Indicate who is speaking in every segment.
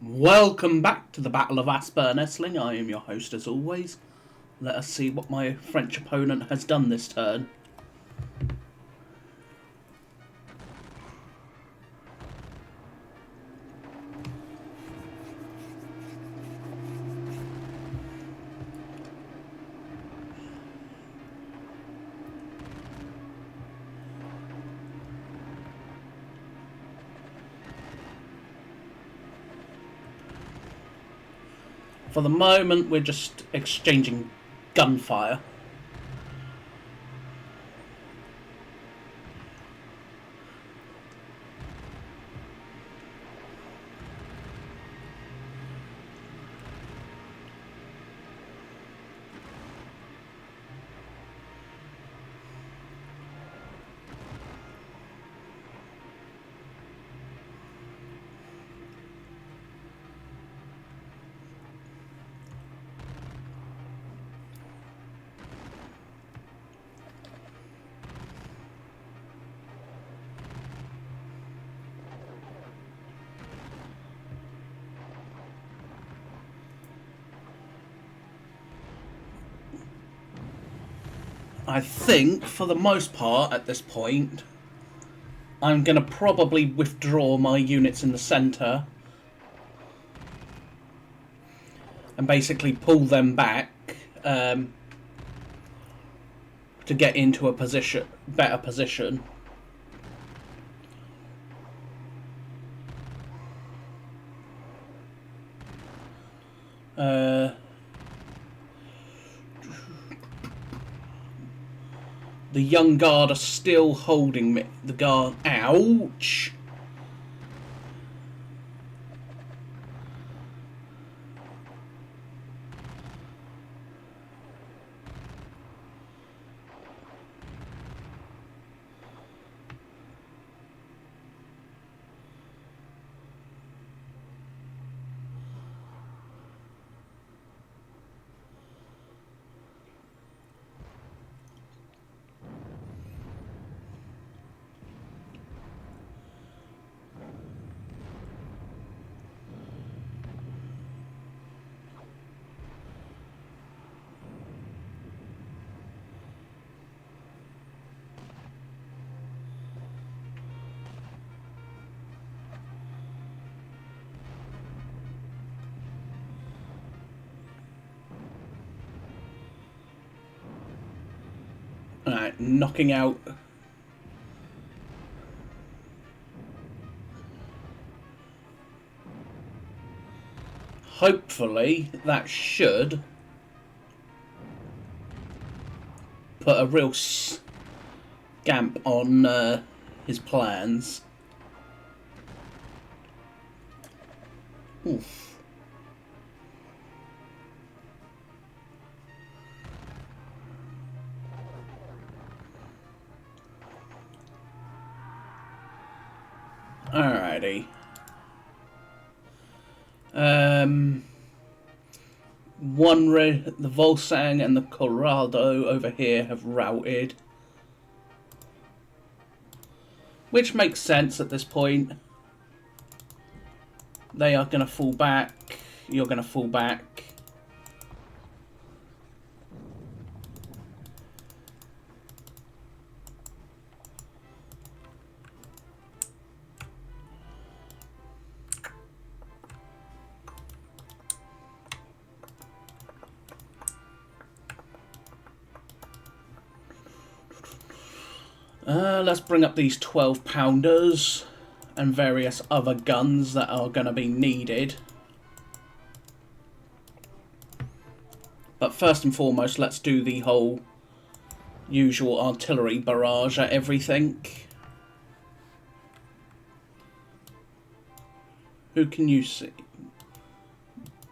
Speaker 1: Welcome back to the Battle of Aspern, Essling. I am your host as always. Let us see what my French opponent has done this turn. For the moment, we're just exchanging gunfire. I think, for the most part at this point, I'm going to probably withdraw my units in the centre and basically pull them back to get into a better position. The young guard are still holding me. The guard... Ouch! Alright, knocking out... Hopefully, that should put a real scamp on his plans. Oof. Alrighty. The Volsang and the Colorado over here have routed. Which makes sense at this point. They are going to fall back. You're going to fall back. Let's bring up these 12-pounders and various other guns that are going to be needed. But first and foremost, let's do the whole usual artillery barrage at everything. Who can you see?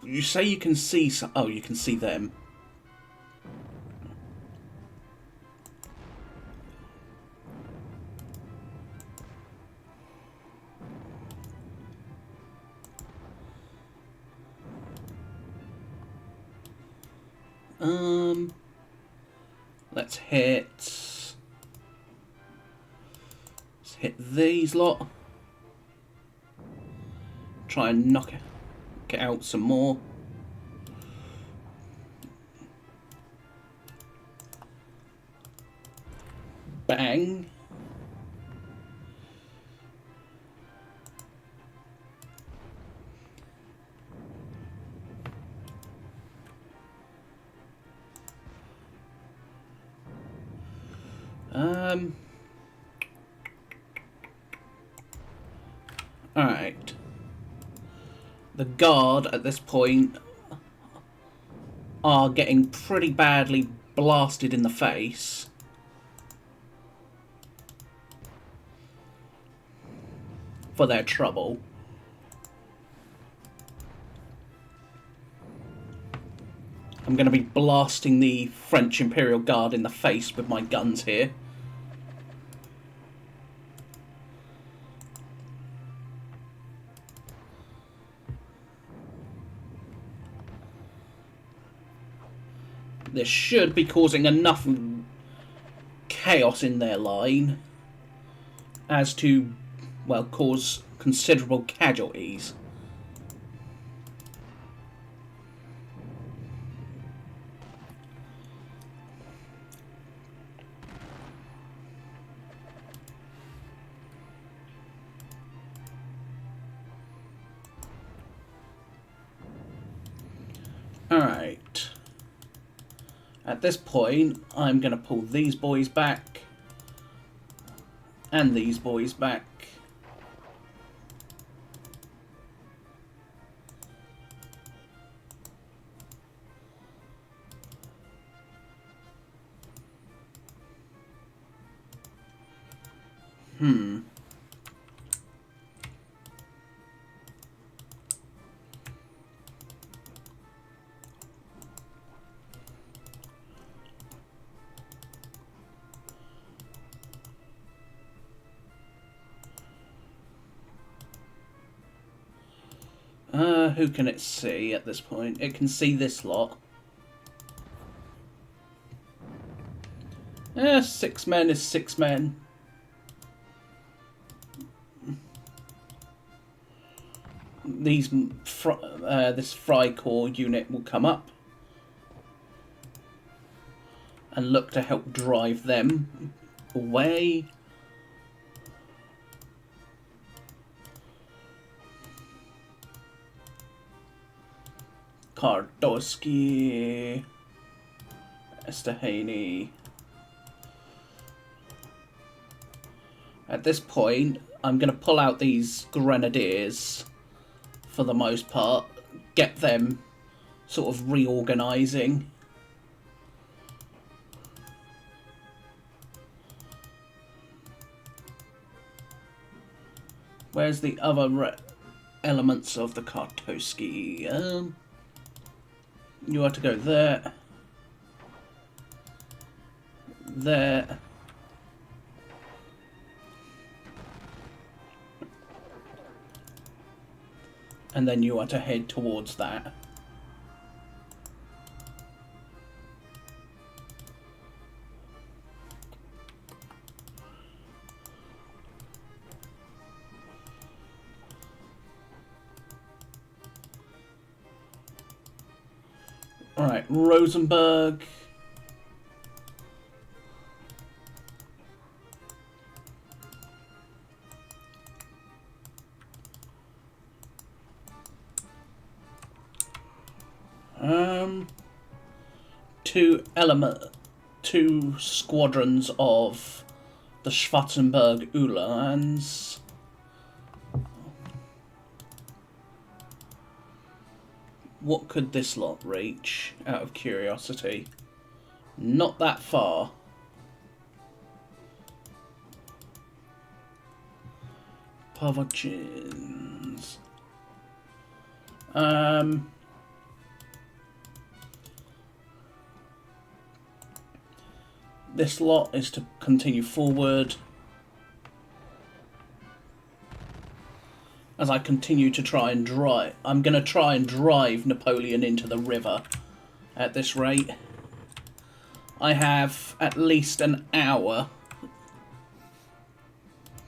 Speaker 1: You say you can see some... Oh, you can see them. Let's hit these lot. Try and knock it. knock it out some more. Bang. Alright. The guard at this point are getting pretty badly blasted in the face. For their trouble. I'm going to be blasting the French Imperial Guard in the face with my guns here. This should be causing enough chaos in their line as to, well, cause considerable casualties. Alright. At this point, I'm going to pull these boys back. And these boys back. Who can it see at this point? It can see this lot. 6 men is 6 men. These this Freikorps unit will come up and look to help drive them away. Kardowski, Estahany. At this point, I'm going to pull out these grenadiers for the most part, get them sort of reorganising. Where's the other elements of the Kardowski? You are to go there, there, and then you are to head towards that. Alright, Rosenberg. Two squadrons of the Schwarzenberg Uhlans. What could this lot reach, out of curiosity? Not that far. Pavachins. This lot is to continue forward. As I continue to try and drive, I'm going to try and drive Napoleon into the river at this rate. I have at least an hour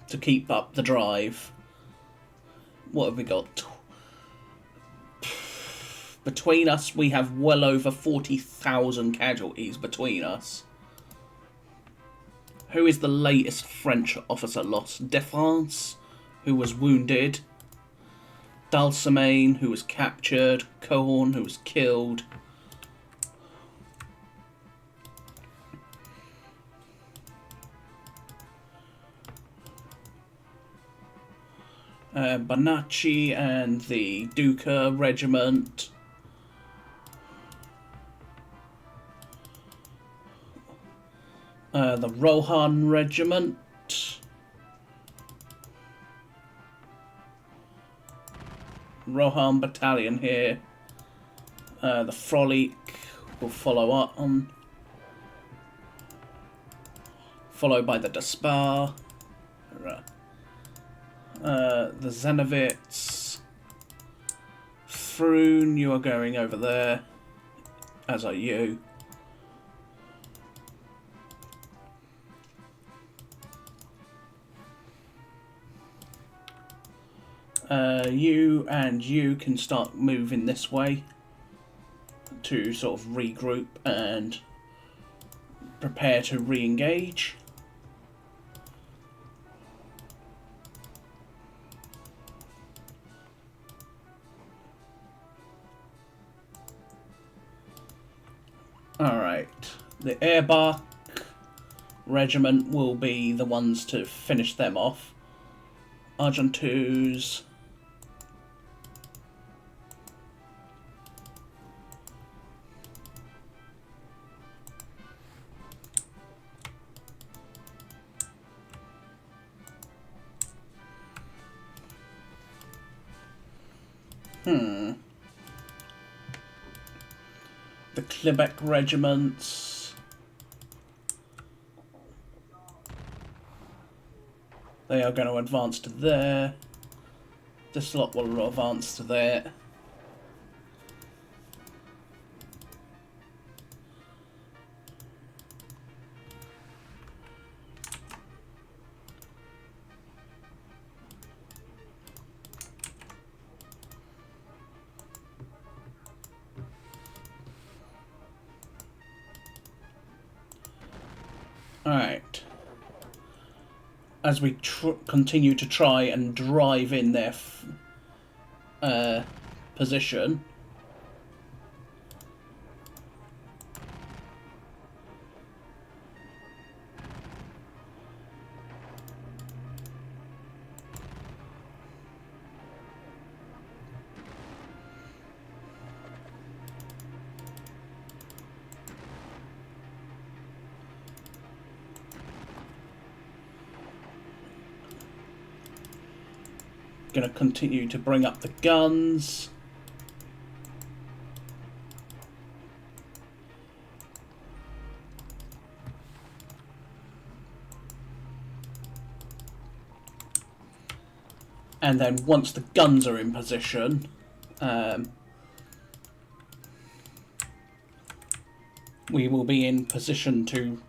Speaker 1: to keep up the drive. What have we got? Between us, we have well over 40,000 casualties between us. Who is the latest French officer lost? Defense, who was wounded. Dalsemaine, who was captured. Cohorn, who was killed. Bonacci and the Duca regiment. The Rohan regiment. Rohan battalion here. The Frolic will follow up on. Followed by the Despar. The Zenovits. Froon, you are going over there. As are you. You and you can start moving this way to sort of regroup and prepare to re-engage. Alright, the Airbark regiment will be the ones to finish them off. Argentus. The Quebec regiments. They are going to advance to there. This lot will advance to there. Alright. As we continue to try and drive in their position. Going to continue to bring up the guns. And then once the guns are in position, we will be in position to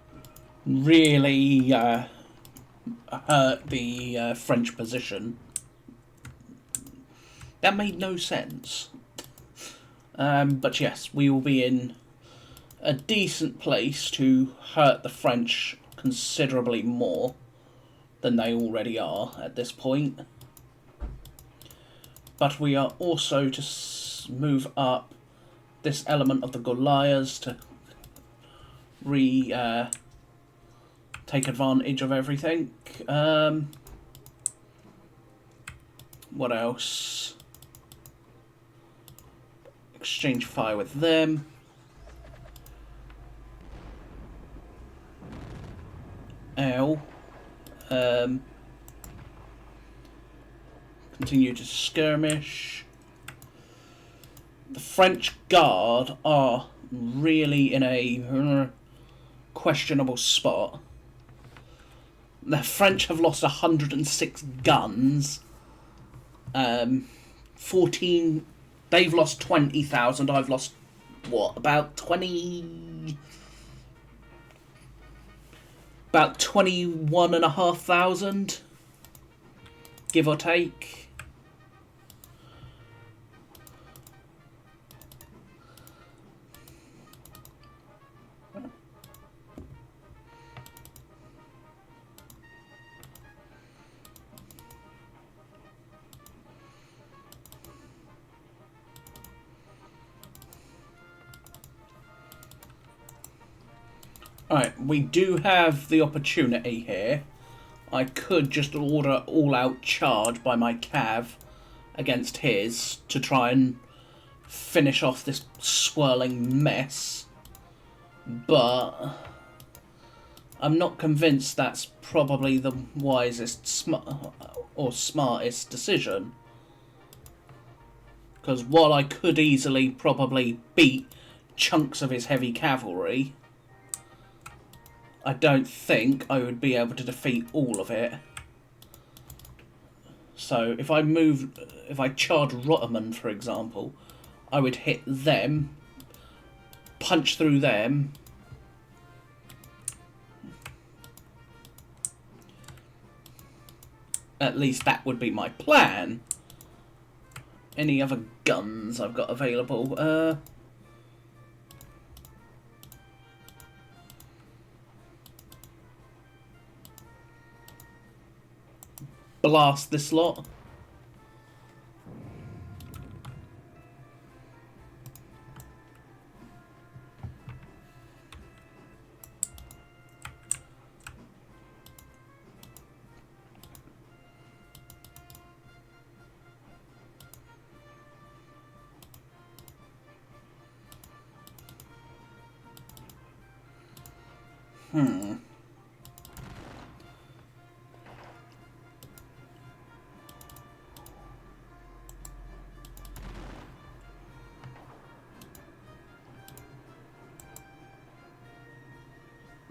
Speaker 1: really hurt the French position. That made no sense. But yes, we will be in a decent place to hurt the French considerably more than they already are at this point. But we are also to move up this element of the Goliaths to take advantage of everything. What else? Exchange fire with them. L. Continue to skirmish. The French Guard are really in a questionable spot. The French have lost 106 guns. 14... They've lost 20,000. I've lost, what, about 20... About 21,500, give or take. Alright, we do have the opportunity here. I could just order all-out charge by my cav against his to try and finish off this swirling mess. But I'm not convinced that's probably the wisest smartest decision. Because while I could easily probably beat chunks of his heavy cavalry, I don't think I would be able to defeat all of it. So if I charge Rotterdam, for example, I would hit them, punch through them, at least that would be my plan. Any other guns I've got available? Blast this lot.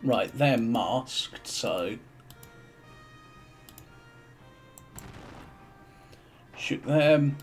Speaker 1: Right, they're masked, so shoot them.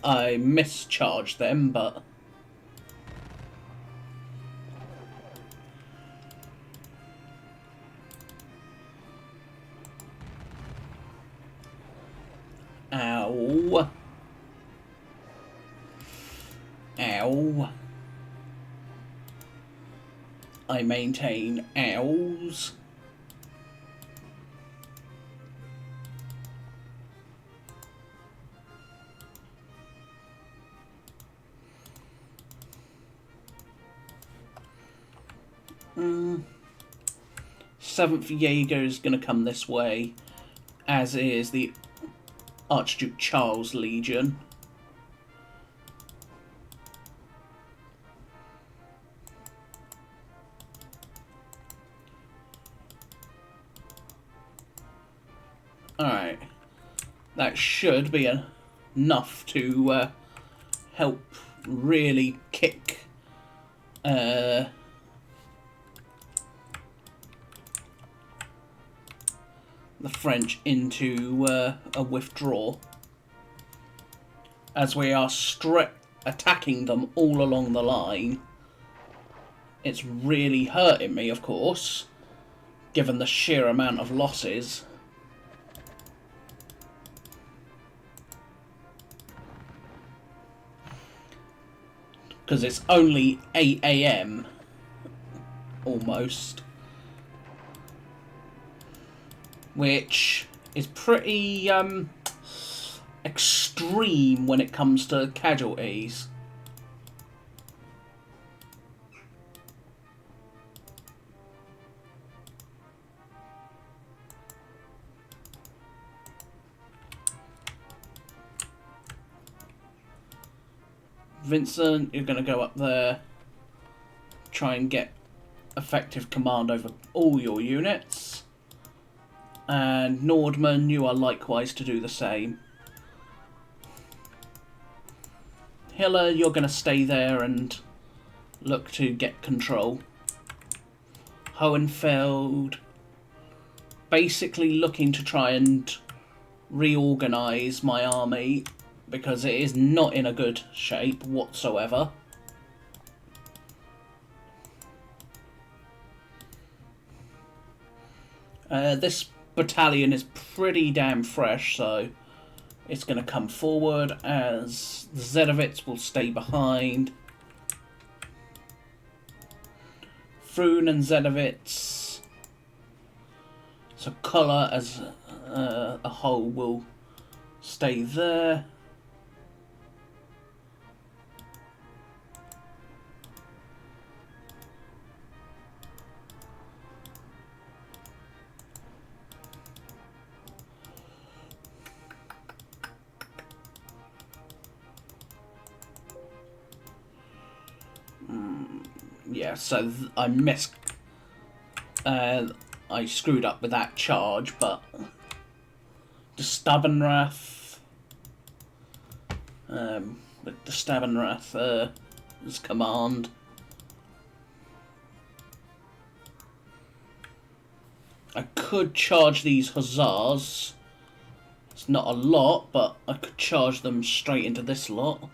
Speaker 1: I mischarged them, but ow. Ow. I maintain ows. Seventh Jaeger is going to come this way, as is the Archduke Charles Legion. Alright, that should be enough to help really kick the French into a withdrawal, as we are attacking them all along the line. It's really hurting me, of course, given the sheer amount of losses. Because it's only 8 AM, almost. Which is pretty extreme when it comes to casualties. Vincent, you're going to go up there, try and get effective command over all your units. And Nordman, you are likewise to do the same. Hiller, you're going to stay there and look to get control. Hohenfeld, basically looking to try and reorganise my army because it is not in a good shape whatsoever. This battalion is pretty damn fresh, so it's going to come forward as the Zedovits will stay behind. Froon and Zedovits. So Colour as a whole will stay there. Yeah, so I missed. I screwed up with that charge, but the Stubbornwrath, with the Stubbornwrath as command. I could charge these Hussars. It's not a lot, but I could charge them straight into this lot.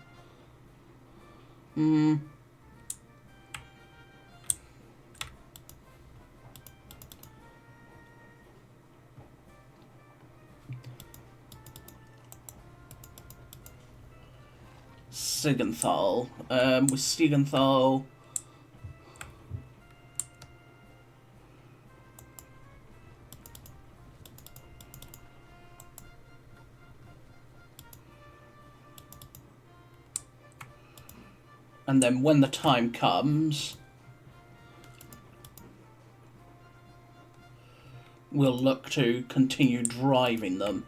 Speaker 1: Sigenthal. With Sigenthal, and then when the time comes, we'll look to continue driving them.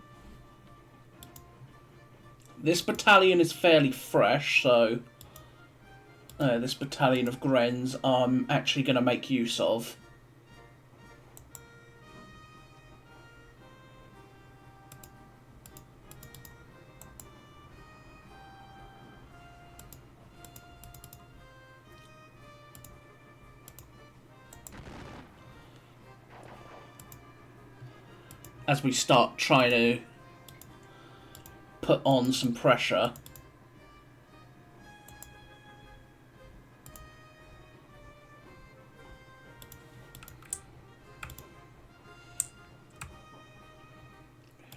Speaker 1: This battalion is fairly fresh, so this battalion of Grens I'm actually going to make use of. As we start trying to put on some pressure.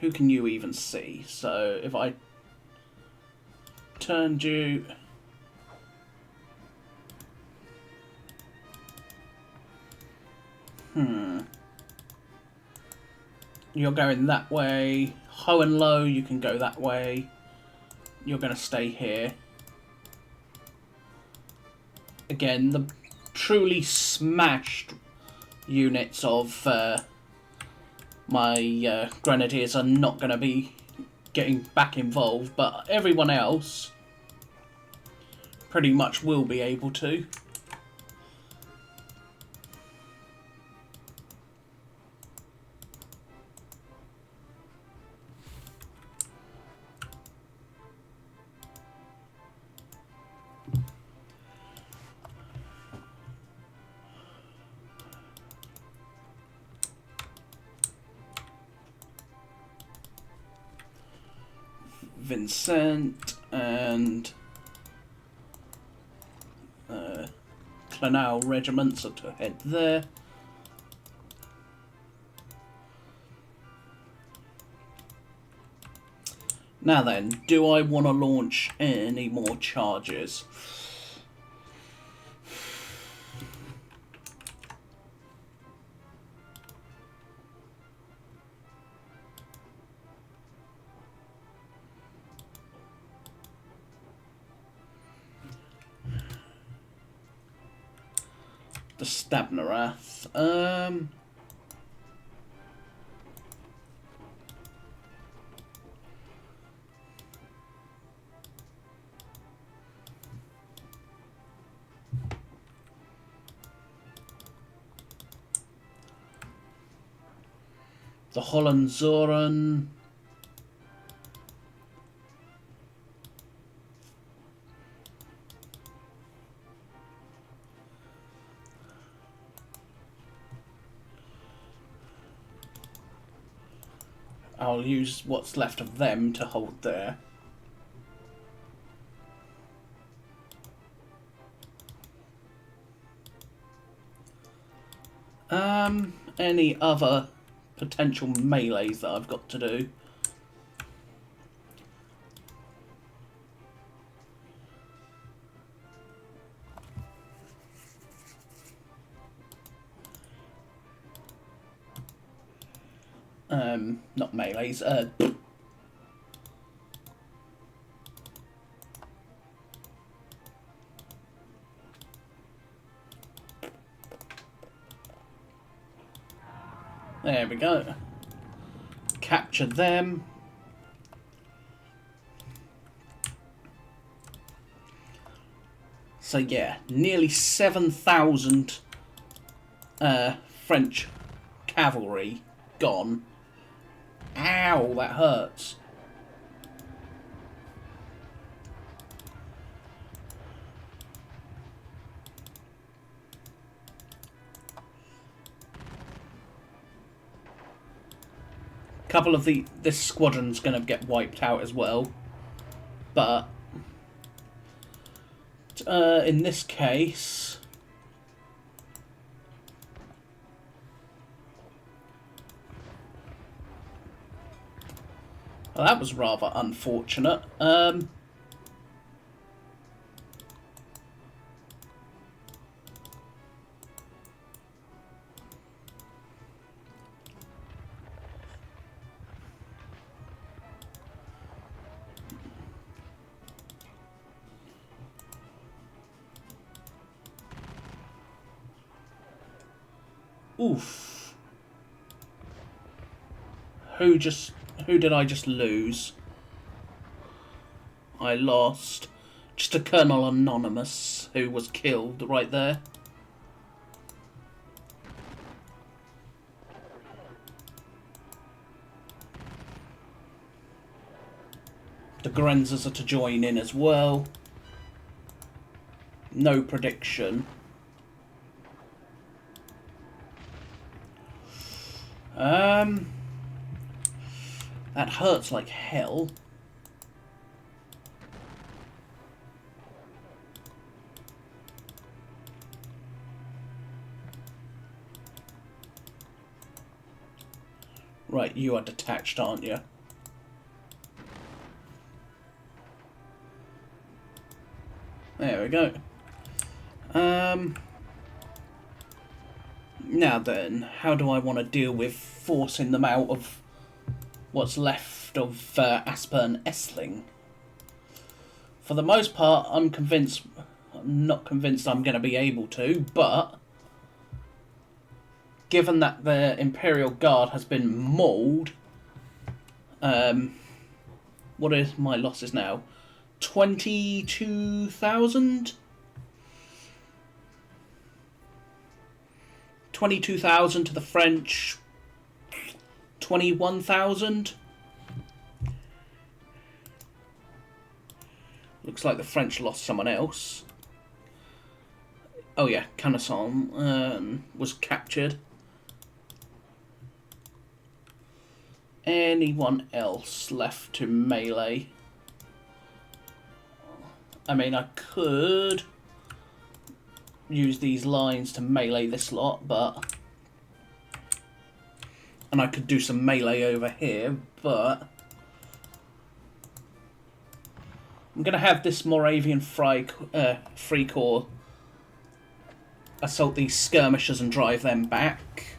Speaker 1: Who can you even see? So if I turned you... You're going that way. Hohenlohe, you can go that way. You're going to stay here. Again, the truly smashed units of my Grenadiers are not going to be getting back involved, but everyone else pretty much will be able to. Vincent and Clanau regiments are to head there. Now then, do I want to launch any more charges? The Stabnerath. The Hohenzollern. I'll use what's left of them to hold there. Any other potential melees that I've got to do? Not melees, there we go. Capture them. So yeah, nearly 7,000 French cavalry gone. Ow, that hurts. A couple of this squadron's going to get wiped out as well, but in this case, well, that was rather unfortunate. Oof. Who did I just lose? I lost just a Colonel Anonymous who was killed right there. The Grenzers are to join in as well. No prediction. That hurts like hell. Right, you are detached, aren't you? There we go. Now then, how do I want to deal with forcing them out of what's left of Aspern Essling? For the most part, I'm not convinced I'm going to be able to, but given that the Imperial Guard has been mauled, what is my losses now? 22,000? 22,000 to the French, 21,000. Looks like the French lost someone else. Oh yeah, Canasson was captured. Anyone else left to melee? I mean, I could use these lines to melee this lot, but... And I could do some melee over here, but... I'm going to have this Moravian Free Corps assault these skirmishers and drive them back,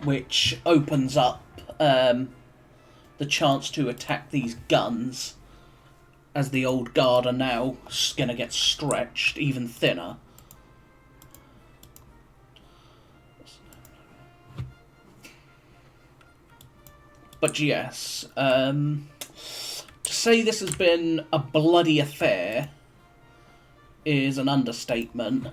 Speaker 1: which opens up the chance to attack these guns, as the old guard are now going to get stretched even thinner. But yes, to say this has been a bloody affair is an understatement.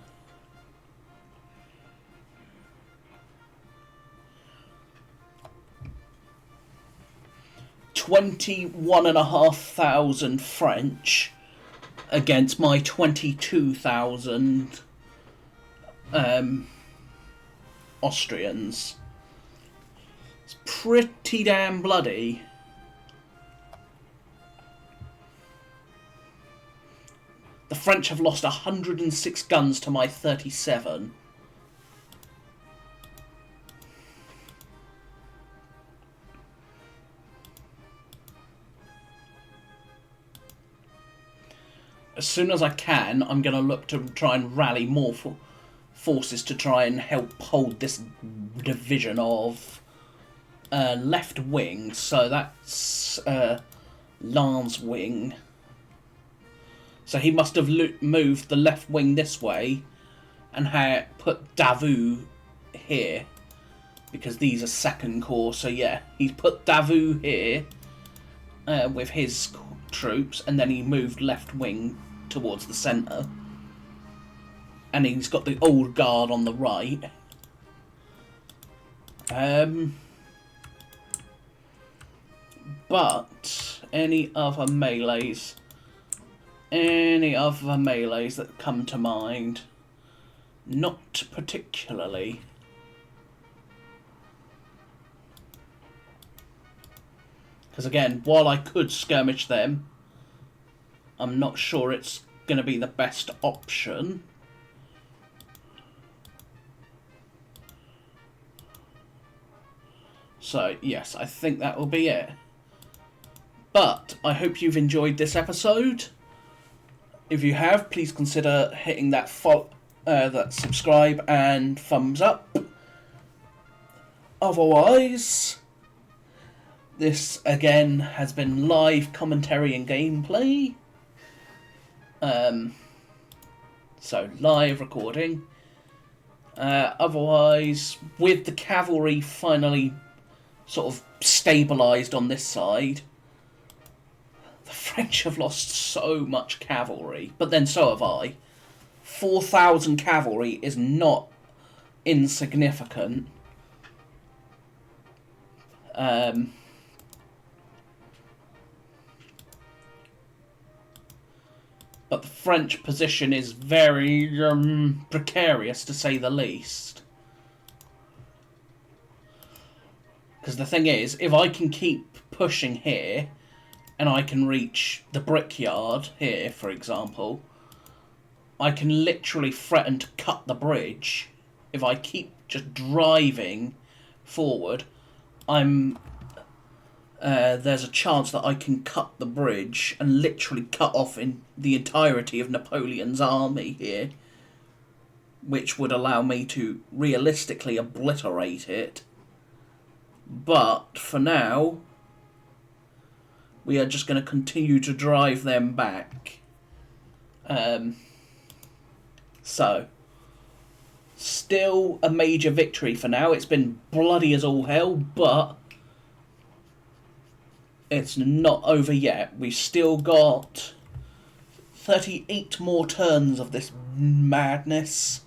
Speaker 1: $21,500 French against my 22,000 Austrians. It's pretty damn bloody. The French have lost 106 guns to my 37. as soon as I can, I'm going to look to try and rally more forces to try and help hold this division of left wing. So that's Lan's wing. So he must have moved the left wing this way and put Davout here, because these are second corps. So yeah, he's put Davout here with his troops, and then he moved left wing towards the centre. And he's got the old guard on the right. But any other melees? Any other melees that come to mind? Not particularly. Because again, while I could skirmish them, I'm not sure it's going to be the best option. So yes, I think that will be it. But I hope you've enjoyed this episode. If you have, please consider hitting that that subscribe and thumbs up. Otherwise, this again has been live commentary and gameplay. So live recording. Otherwise, with the cavalry finally sort of stabilised on this side, the French have lost so much cavalry, but then so have I. 4,000 cavalry is not insignificant. But the French position is very precarious, to say the least. Because the thing is, if I can keep pushing here, and I can reach the brickyard here, for example, I can literally threaten to cut the bridge. If I keep just driving forward, there's a chance that I can cut the bridge and literally cut off in the entirety of Napoleon's army here, which would allow me to realistically obliterate it. But for now, we are just going to continue to drive them back. So, still a major victory for now. It's been bloody as all hell, but it's not over yet. We've still got 38 more turns of this madness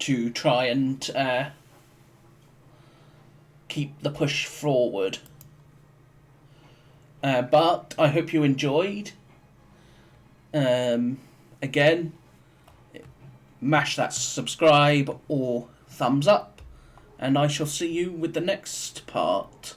Speaker 1: to try and keep the push forward. But I hope you enjoyed. Again, mash that subscribe or thumbs up, and I shall see you with the next part.